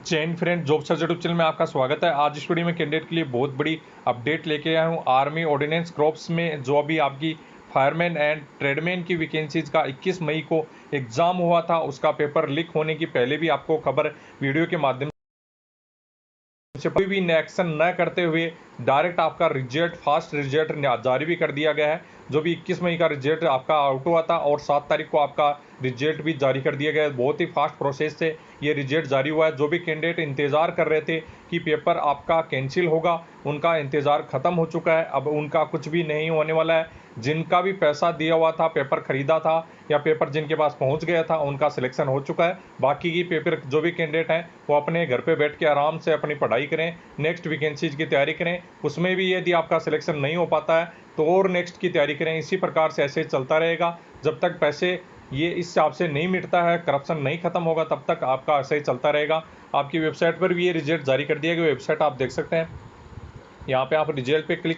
Jain friend job search YouTube channel में आपका स्वागत है। आज इस वीडियो में कैंडिडेट के लिए बहुत बड़ी अपडेट लेके आया हूँ। आर्मी ऑर्डिनेंस क्रॉप्स में जो अभी आपकी फायरमैन एंड ट्रेडमैन की वैकेंसीज का 21 मई को एग्जाम हुआ था, उसका पेपर लीक होने की पहले भी आपको खबर वीडियो के माध्यम से कोई भी एक्शन न करते हुए डायरेक्ट आपका रिजल्ट फास्ट रिजल्ट जारी भी कर दिया गया है। जो भी 21 मई का रिजल्ट आपका आउट हुआ था और 7 तारीख को आपका रिजल्ट भी जारी कर दिया गया है। बहुत ही फास्ट प्रोसेस से ये रिजल्ट जारी हुआ है। जो भी कैंडिडेट इंतज़ार कर रहे थे कि पेपर आपका कैंसिल होगा, उनका इंतज़ार ख़त्म हो चुका है। अब उनका कुछ भी नहीं होने वाला है। जिनका भी पैसा दिया हुआ था, पेपर ख़रीदा था या पेपर जिनके पास पहुंच गया था, उनका सिलेक्शन हो चुका है। बाकी की पेपर जो भी कैंडिडेट हैं वो अपने घर पे बैठ के आराम से अपनी पढ़ाई करें, नेक्स्ट वैकेंसीज की तैयारी करें। उसमें भी यदि आपका सिलेक्शन नहीं हो पाता है तो और नेक्स्ट की तैयारी करें। इसी प्रकार से ऐसे चलता रहेगा जब तक पैसे ये इस हिसाब से नहीं मिटता है, करप्शन नहीं खत्म होगा, तब तक आपका ऐसे ही चलता रहेगा। आपकी वेबसाइट पर भी ये रिजल्ट जारी कर दिया गया। वेबसाइट आप देख सकते हैं, यहाँ पे आप रिजल्ट पे क्लिक,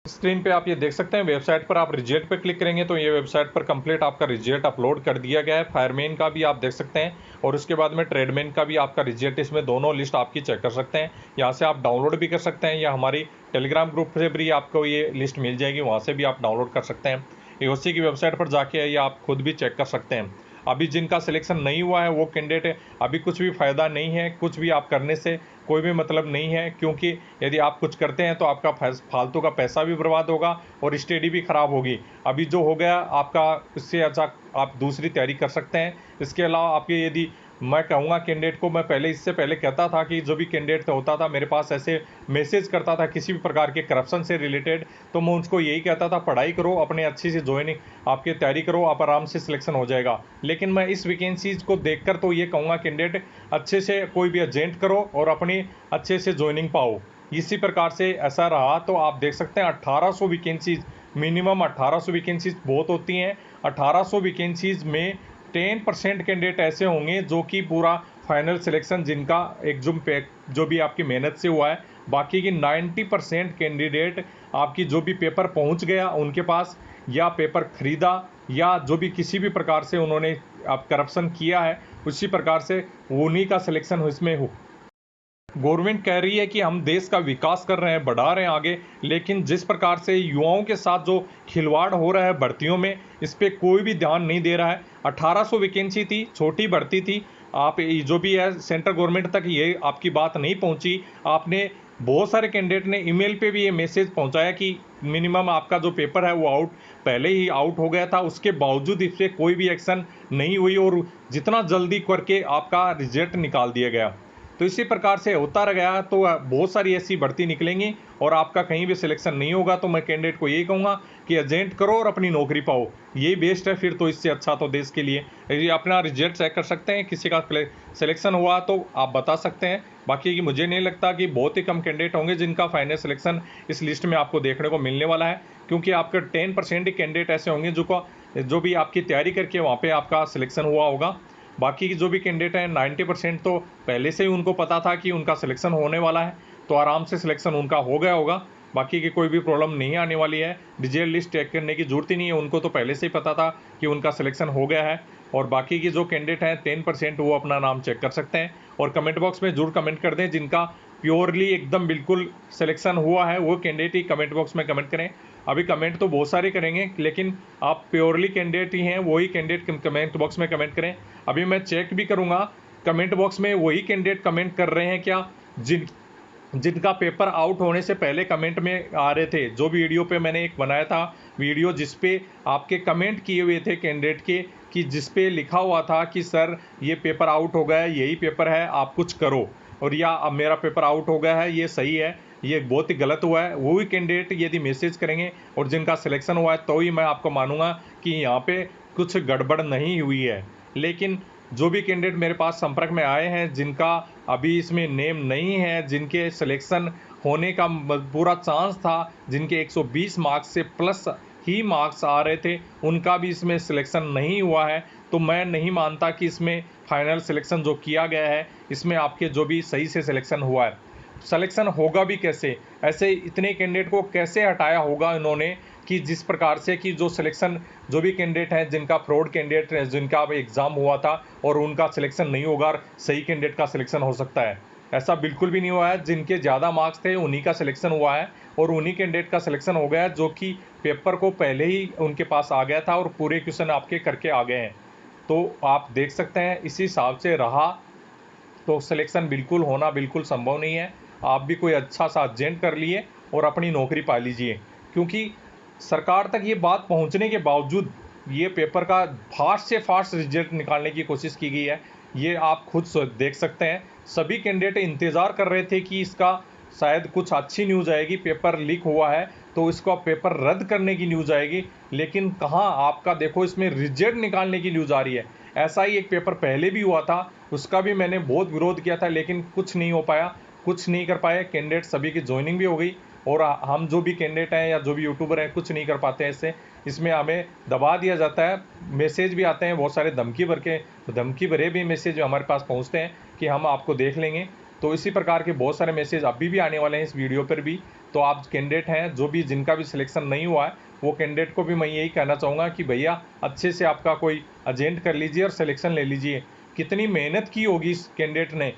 स्क्रीन पे आप ये देख सकते हैं। वेबसाइट पर आप रिजल्ट पे क्लिक करेंगे तो ये वेबसाइट पर कंप्लीट आपका रिजल्ट अपलोड कर दिया गया है। फायरमैन का भी आप देख सकते हैं और उसके बाद में ट्रेडमैन का भी आपका रिजल्ट, इसमें दोनों लिस्ट आपकी चेक कर सकते हैं। यहाँ से आप डाउनलोड भी कर सकते हैं या हमारी टेलीग्राम ग्रुप से भी आपको ये लिस्ट मिल जाएगी, वहाँ से भी आप डाउनलोड कर सकते हैं। एओसी की वेबसाइट पर जाके ये आप खुद भी चेक कर सकते हैं। अभी जिनका सिलेक्शन नहीं हुआ है वो कैंडिडेट, अभी कुछ भी फ़ायदा नहीं है, कुछ भी आप करने से कोई भी मतलब नहीं है, क्योंकि यदि आप कुछ करते हैं तो आपका फालतू का पैसा भी बर्बाद होगा और स्टडी भी ख़राब होगी। अभी जो हो गया आपका, इससे अच्छा आप दूसरी तैयारी कर सकते हैं। इसके अलावा आपके यदि, मैं कहूँगा कैंडिडेट को, मैं पहले इससे पहले कहता था कि जो भी कैंडिडेट होता था मेरे पास ऐसे मैसेज करता था किसी भी प्रकार के करप्शन से रिलेटेड, तो मैं उसको यही कहता था पढ़ाई करो, अपने अच्छी से ज्वाइनिंग आपकी तैयारी करो, आप आराम से सिलेक्शन हो जाएगा। लेकिन मैं इस वैकेंसीज को देखकर तो ये कहूँगा कैंडिडेट अच्छे से कोई भी एजेंट करो और अपनी अच्छे से ज्वाइनिंग पाओ। इसी प्रकार से ऐसा रहा तो आप देख सकते हैं 1800 वैकेंसीज, मिनिमम 1800 वैकेंसीज बहुत होती हैं। 1800 वैकेंसीज में 10% कैंडिडेट ऐसे होंगे जो कि पूरा फाइनल सिलेक्शन जिनका एग्जाम पे जो भी आपकी मेहनत से हुआ है। बाकी की 90% कैंडिडेट आपकी जो भी पेपर पहुंच गया उनके पास, या पेपर खरीदा, या जो भी किसी भी प्रकार से उन्होंने आप करप्शन किया है, उसी प्रकार से उन्हीं का सिलेक्शन इसमें हो। गवर्नमेंट कह रही है कि हम देश का विकास कर रहे हैं, बढ़ा रहे हैं आगे, लेकिन जिस प्रकार से युवाओं के साथ जो खिलवाड़ हो रहा है भर्तियों में, इस पर कोई भी ध्यान नहीं दे रहा है। 1800 वैकेंसी थी, छोटी भर्ती थी। आप जो भी है सेंट्रल गवर्नमेंट तक ये आपकी बात नहीं पहुंची। आपने बहुत सारे कैंडिडेट ने ईमेल पे भी ये मैसेज पहुंचाया कि मिनिमम आपका जो पेपर है वो पहले ही आउट हो गया था, उसके बावजूद इस पर कोई भी एक्शन नहीं हुई और जितना जल्दी करके आपका रिजल्ट निकाल दिया गया। तो इसी प्रकार से होता रह गया तो बहुत सारी ऐसी भर्ती निकलेंगी और आपका कहीं भी सिलेक्शन नहीं होगा। तो मैं कैंडिडेट को यही कहूँगा कि एजेंट करो और अपनी नौकरी पाओ, यही बेस्ट है। फिर तो इससे अच्छा तो देश के लिए यदि अपना रिजल्ट चेक कर सकते हैं, किसी का सिलेक्शन हुआ तो आप बता सकते हैं। बाकी की मुझे नहीं लगता कि बहुत ही कम कैंडिडेट होंगे जिनका फाइनल सिलेक्शन इस लिस्ट में आपको देखने को मिलने वाला है, क्योंकि आपके 10% ही कैंडिडेट ऐसे होंगे जो भी आपकी तैयारी करके वहाँ पे आपका सिलेक्शन हुआ होगा। बाकी की जो भी कैंडिडेट हैं 90% तो पहले से ही उनको पता था कि उनका सिलेक्शन होने वाला है, तो आराम से सिलेक्शन उनका हो गया होगा। बाकी की कोई भी प्रॉब्लम नहीं आने वाली है। रिजल्ट लिस्ट चेक करने की जरूरत ही नहीं है, उनको तो पहले से ही पता था कि उनका सिलेक्शन हो गया है। और बाकी की जो कैंडिडेट हैं 10%, वो अपना नाम चेक कर सकते हैं और कमेंट बॉक्स में जरूर कमेंट कर दें। जिनका प्योरली एकदम बिल्कुल सिलेक्शन हुआ है वो कैंडिडेट ही कमेंट बॉक्स में कमेंट करें। अभी कमेंट तो बहुत सारे करेंगे, लेकिन आप प्योरली कैंडिडेट ही हैं, वही कैंडिडेट कमेंट बॉक्स में कमेंट करें। अभी मैं चेक भी करूंगा कमेंट बॉक्स में वही कैंडिडेट कमेंट कर रहे हैं क्या जिनका पेपर आउट होने से पहले कमेंट में आ रहे थे। जो वीडियो पे मैंने एक बनाया था वीडियो जिसपे आपके कमेंट किए हुए थे कैंडिडेट के, कि जिसपे लिखा हुआ था कि सर ये पेपर आउट हो गया है, यही पेपर है, आप कुछ करो, और या अब मेरा पेपर आउट हो गया है, ये सही है, ये बहुत ही गलत हुआ है। वो भी कैंडिडेट यदि मैसेज करेंगे और जिनका सिलेक्शन हुआ है तो ही मैं आपको मानूंगा कि यहाँ पे कुछ गड़बड़ नहीं हुई है। लेकिन जो भी कैंडिडेट मेरे पास संपर्क में आए हैं जिनका अभी इसमें नेम नहीं है, जिनके सिलेक्शन होने का पूरा चांस था, जिनके 120 मार्क्स से प्लस ही मार्क्स आ रहे थे, उनका भी इसमें सिलेक्शन नहीं हुआ है, तो मैं नहीं मानता कि इसमें फाइनल सिलेक्शन जो किया गया है इसमें आपके जो भी सही से सिलेक्शन हुआ है। सिलेक्शन होगा भी कैसे, ऐसे इतने कैंडिडेट को कैसे हटाया होगा इन्होंने कि जिस प्रकार से कि जो सिलेक्शन जो भी कैंडिडेट हैं जिनका फ्रॉड कैंडिडेट है, जिनका एग्ज़ाम हुआ था और उनका सिलेक्शन नहीं होगा और सही कैंडिडेट का सिलेक्शन हो सकता है। ऐसा बिल्कुल भी नहीं हुआ है। जिनके ज़्यादा मार्क्स थे उन्हीं का सिलेक्शन हुआ है और उन्हीं कैंडिडेट का सिलेक्शन हो गया है जो कि पेपर को पहले ही उनके पास आ गया था और पूरे क्वेश्चन आपके करके आ गए हैं। तो आप देख सकते हैं इसी हिसाब से रहा तो सिलेक्शन बिल्कुल होना बिल्कुल संभव नहीं है। आप भी कोई अच्छा सा एजेंट कर लिए और अपनी नौकरी पा लीजिए, क्योंकि सरकार तक ये बात पहुंचने के बावजूद ये पेपर का फास्ट से फास्ट रिजल्ट निकालने की कोशिश की गई है। ये आप खुद देख सकते हैं। सभी कैंडिडेट इंतज़ार कर रहे थे कि इसका शायद कुछ अच्छी न्यूज़ आएगी, पेपर लीक हुआ है तो इसका पेपर रद्द करने की न्यूज़ आएगी, लेकिन कहाँ आपका देखो इसमें रिजल्ट निकालने की न्यूज़ आ रही है। ऐसा ही एक पेपर पहले भी हुआ था, उसका भी मैंने बहुत विरोध किया था लेकिन कुछ नहीं हो पाया, कुछ नहीं कर पाए। कैंडिडेट सभी की ज्वाइनिंग भी हो गई और हम जो भी कैंडिडेट हैं या जो भी यूट्यूबर हैं कुछ नहीं कर पाते हैं इससे। इसमें हमें दबा दिया जाता है, मैसेज भी आते हैं बहुत सारे धमकी भरे भी मैसेज हमारे पास पहुंचते हैं कि हम आपको देख लेंगे। तो इसी प्रकार के बहुत सारे मैसेज अभी भी आने वाले हैं इस वीडियो पर भी। तो आप कैंडिडेट हैं जो भी जिनका भी सिलेक्शन नहीं हुआ है वो कैंडिडेट को भी मैं यही कहना चाहूँगा कि भैया अच्छे से आपका कोई एजेंट कर लीजिए और सिलेक्शन ले लीजिए। कितनी मेहनत की होगी इस कैंडिडेट ने,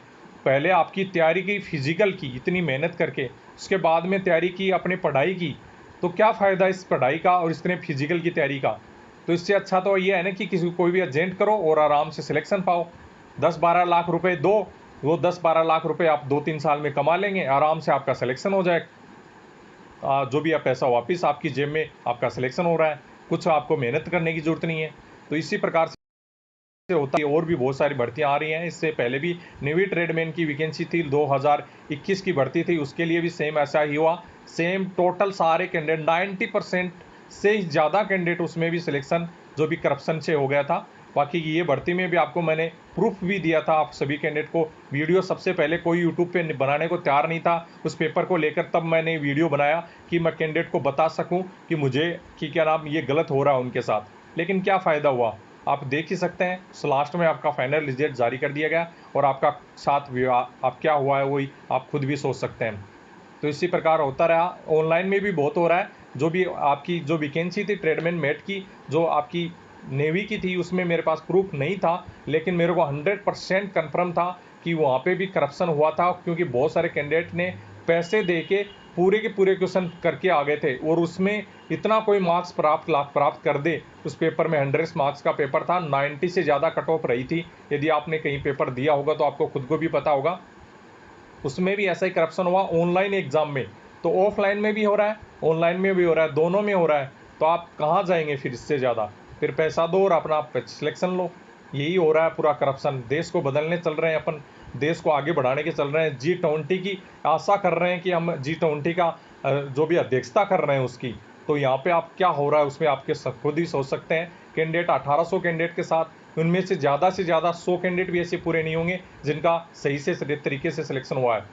पहले आपकी तैयारी की फिजिकल की इतनी मेहनत करके, उसके बाद में तैयारी की अपनी पढ़ाई की, तो क्या फ़ायदा इस पढ़ाई का और इसने फिजिकल की तैयारी का। तो इससे अच्छा तो ये है ना कि किसी कोई भी एजेंट करो और आराम से सिलेक्शन पाओ। 10-12 लाख रुपए दो, वो 10-12 लाख रुपए आप 2-3 साल में कमा लेंगे, आराम से आपका सिलेक्शन हो जाए। जो भी आप पैसा वापस आपकी जेब में आपका सिलेक्शन हो रहा है, कुछ आपको मेहनत करने की ज़रूरत नहीं है। तो इसी प्रकार से होता है। और भी बहुत सारी भर्तियां आ रही हैं। इससे पहले भी नेवी ट्रेडमैन की वैकेंसी थी, 2021 की भर्ती थी, उसके लिए भी सेम ऐसा ही हुआ। सेम टोटल सारे कैंडिडेट 90% से ज़्यादा कैंडिडेट उसमें भी सिलेक्शन जो भी करप्शन से हो गया था। बाकी ये भर्ती में भी आपको मैंने प्रूफ भी दिया था आप सभी कैंडिडेट को। वीडियो सबसे पहले कोई यूट्यूब पे बनाने को तैयार नहीं था उस पेपर को लेकर, तब मैंने वीडियो बनाया कि मैं कैंडिडेट को बता सकूं कि मुझे कि क्या नाम ये गलत हो रहा है उनके साथ। लेकिन क्या फ़ायदा हुआ, आप देख ही सकते हैं। लास्ट में आपका फाइनल रिजल्ट जारी कर दिया गया और आपका साथ आप क्या हुआ है वही आप खुद भी सोच सकते हैं। तो इसी प्रकार होता रहा। ऑनलाइन में भी बहुत हो रहा है। जो भी आपकी जो वैकेंसी थी ट्रेडमैन मेट की, जो आपकी नेवी की थी, उसमें मेरे पास प्रूफ नहीं था, लेकिन मेरे को 100% कन्फर्म था कि वहाँ पे भी करप्शन हुआ था, क्योंकि बहुत सारे कैंडिडेट ने पैसे दे के पूरे के पूरे क्वेश्चन करके आ गए थे और उसमें इतना कोई मार्क्स प्राप्त कर दे। उस पेपर में 100 मार्क्स का पेपर था, 90 से ज़्यादा कट ऑफ रही थी। यदि आपने कहीं पेपर दिया होगा तो आपको खुद को भी पता होगा। उसमें भी ऐसा ही करप्शन हुआ ऑनलाइन एग्जाम में। तो ऑफलाइन में भी हो रहा है, ऑनलाइन में भी हो रहा है, दोनों में हो रहा है। तो आप कहाँ जाएंगे फिर इससे ज़्यादा, फिर पैसा दो और अपना सिलेक्शन लो। यही हो रहा है पूरा करप्शन। देश को बदलने चल रहे हैं अपन, देश को आगे बढ़ाने के चल रहे हैं। G20 की आशा कर रहे हैं कि हम G20 का जो भी अध्यक्षता कर रहे हैं उसकी। तो यहाँ पे आप क्या हो रहा है उसमें आपके सब खुद ही सोच सकते हैं। कैंडिडेट 1800 कैंडिडेट के साथ, उनमें से ज़्यादा 100 कैंडिडेट भी ऐसे पूरे नहीं होंगे जिनका सही से तरीके से सिलेक्शन हुआ है।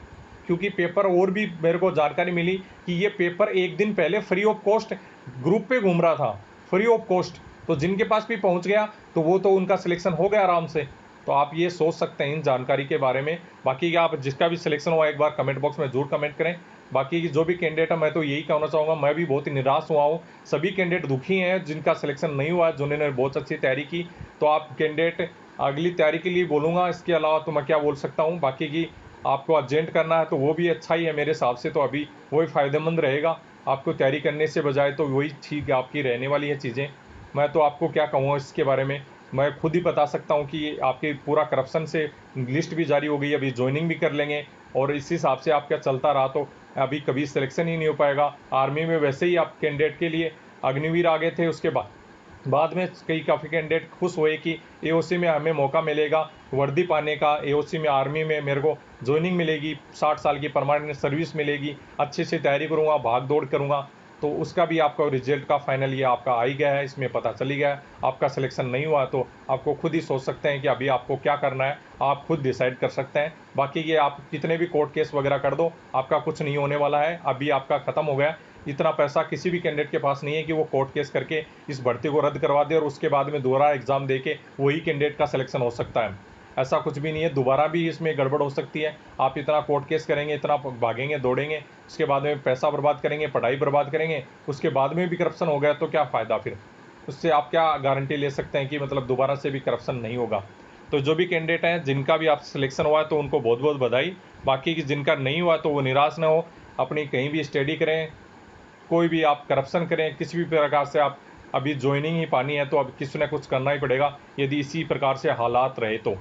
क्योंकि पेपर और भी मेरे को जानकारी मिली कि ये पेपर एक दिन पहले फ्री ऑफ कॉस्ट ग्रुप पे घूम रहा था, फ्री ऑफ कॉस्ट। तो जिनके पास भी पहुंच गया तो वो तो उनका सिलेक्शन हो गया आराम से। तो आप ये सोच सकते हैं इन जानकारी के बारे में। बाकी आप जिसका भी सिलेक्शन हुआ एक बार कमेंट बॉक्स में जरूर कमेंट करें। बाकी जो भी कैंडिडेट है मैं तो यही कहना चाहूँगा, मैं भी बहुत ही निराश हुआ हूँ। सभी कैंडिडेट दुखी हैं जिनका सिलेक्शन नहीं हुआ है, जिन्होंने बहुत अच्छी तैयारी की। तो आप कैंडिडेट अगली तैयारी के लिए बोलूँगा, इसके अलावा तो मैं क्या बोल सकता हूँ। बाकी की आपको अर्जेंट करना है तो वो भी अच्छा ही है मेरे हिसाब से, तो अभी वही फ़ायदेमंद रहेगा आपको तैयारी करने से बजाय। तो वही ठीक आपकी रहने वाली है चीज़ें। मैं तो आपको क्या कहूँगा इसके बारे में, मैं खुद ही बता सकता हूँ कि आपके पूरा करप्शन से लिस्ट भी जारी हो गई, अभी ज्वाइनिंग भी कर लेंगे। और इस हिसाब से आपका चलता रहा तो अभी कभी सिलेक्शन ही नहीं हो पाएगा। आर्मी में वैसे ही आप कैंडिडेट के लिए अग्निवीर आ गए थे, उसके बाद में कई काफ़ी कैंडिडेट खुश हुए कि एओसी में हमें मौका मिलेगा वर्दी पाने का, एओसी में आर्मी में मेरे को ज्वाइनिंग मिलेगी, 60 साल की परमानेंट सर्विस मिलेगी, अच्छे से तैयारी करूँगा, भाग दौड़ करूँगा। तो उसका भी आपका रिजल्ट का फाइनल ये आपका आ ही गया है, इसमें पता चली गया है। आपका सिलेक्शन नहीं हुआ तो आपको खुद ही सोच सकते हैं कि अभी आपको क्या करना है, आप खुद डिसाइड कर सकते हैं। बाकी ये आप कितने भी कोर्ट केस वगैरह कर दो, आपका कुछ नहीं होने वाला है। अभी आपका ख़त्म हो गया। इतना पैसा किसी भी कैंडिडेट के पास नहीं है कि वो कोर्ट केस करके इस भर्ती को रद्द करवा दे और उसके बाद में दोबारा एग्जाम दे के वही कैंडिडेट का सिलेक्शन हो सकता है। ऐसा कुछ भी नहीं है, दोबारा भी इसमें गड़बड़ हो सकती है। आप इतना कोर्ट केस करेंगे, इतना भागेंगे दौड़ेंगे, उसके बाद में पैसा बर्बाद करेंगे, पढ़ाई बर्बाद करेंगे, उसके बाद में भी करप्शन हो गया तो क्या फ़ायदा फिर? उससे आप क्या गारंटी ले सकते हैं कि मतलब दोबारा से भी करप्शन नहीं होगा? तो जो भी कैंडिडेट हैं, जिनका भी आप सिलेक्शन हुआ है तो उनको बहुत बहुत बधाई। बाकी की जिनका नहीं हुआ तो वो निराश ना हो, अपनी कहीं भी स्टडी करें, कोई भी आप करप्शन करें, किसी भी प्रकार से आप अभी ज्वाइनिंग ही पानी है तो अब किसी ने कुछ करना ही पड़ेगा, यदि इसी प्रकार से हालात रहे तो।